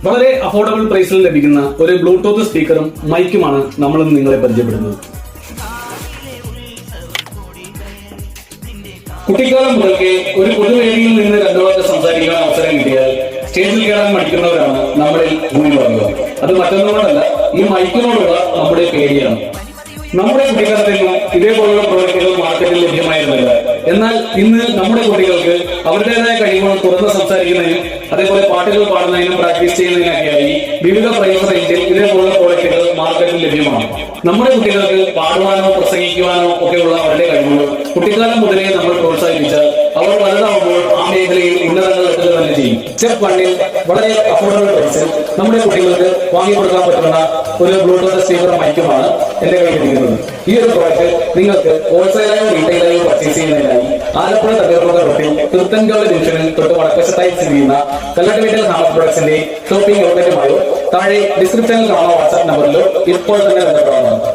വളരെ അഫോർഡബിൾ പ്രൈസിൽ ലഭിക്കുന്ന ഒരു ബ്ലൂടൂത്ത് സ്പീക്കറും മൈക്കുമാണ് നമ്മളിന്ന് നിങ്ങളെ പരിചയപ്പെടുന്നത്. കുട്ടിക്കാലം മുതൽക്കേ ഒരു പൊതുവേദിയിൽ നിന്ന് രണ്ടു വാക്ക് സംസാരിക്കാൻ അവസരം കിട്ടിയാൽ സ്റ്റേജിൽ കയറാൻ മടിക്കുന്നവരാണ് നമ്മളിൽ ഭൂരിഭാഗം. അത് മറ്റൊന്നുകൊണ്ടല്ല, ഈ മൈക്കിനോടുള്ള നമ്മുടെ പേടിയാണ്. നമ്മുടെ കുട്ടിക്കാലത്തെങ്കിലും ഇതേപോലുള്ള പ്രോഡക്റ്റുകൾ മാർക്കറ്റിൽ ലഭ്യമായിരുന്നില്ല. എന്നാൽ ഇന്ന് നമ്മുടെ കുട്ടികൾക്ക് അവരുടേതായ കഴിവുകൾ തുറന്ന് സംസാരിക്കുന്നതിനും അതേപോലെ പാട്ടുകൾ പാടുന്നതിനും പ്രാക്ടീസ് ചെയ്യുന്നതിനൊക്കെയായി വിവിധ പ്രൈസ് റേഞ്ചിൽ ഇതേപോലുള്ള പ്രോഡക്റ്റുകൾ മാർക്കറ്റിൽ ലഭ്യമാണ്. നമ്മുടെ കുട്ടികൾക്ക് പാടുവാനോ പ്രസംഗിക്കുവാനോ ഒക്കെയുള്ള അവരുടെ കഴിവുകൾ കുട്ടിക്കാലം മുതലേ നമ്മൾ പ്രോത്സാഹിപ്പിച്ചാൽ അവർ വലുതാവുമ്പോൾ ആ മേഖലയിൽ ഉന്നതങ്ങൾ എത്തുക തന്നെ ചെയ്യും. സ്റ്റെപ്പ് 1 വളരെ അഫോർഡബിൾ പ്രൈസിൽ നമ്മുടെ കുട്ടികൾക്ക് വാങ്ങിക്കൊടുക്കാൻ പറ്റുന്ന ഒരു ബ്ലൂടൂത്ത് സ്പീക്കർ മൈക്കുമാണ് എന്റെ കയ്യിലിരിക്കുന്നത്. ഈ ഒരു പ്രോഡക്റ്റ് നിങ്ങൾക്ക് ഹോൾസെയിലായോ റീറ്റെയിലായോ പർച്ചേസ് ചെയ്യുന്നതിനായി ആലപ്പുഴ തകർപ്പുക റോട്ടിൽ തിരുത്തൻകാവ് ജംഗ്ഷനിൽ തൊട്ട് വടക്കശത്തായി സ്ഥിതി ചെയ്യുന്ന കല്ലട ഹാമസ് പ്രൊഡക്ട്സിന്റെ ഷോപ്പിംഗ് ഔട്ട്ലെറ്റുമായോ താഴെ ഡിസ്ക്രിപ്ഷനിൽ കാണുന്ന വാട്സ്ആപ്പ് നമ്പറിലോ ഇപ്പോൾ തന്നെ ബന്ധപ്പെടാവുന്നതാണ്.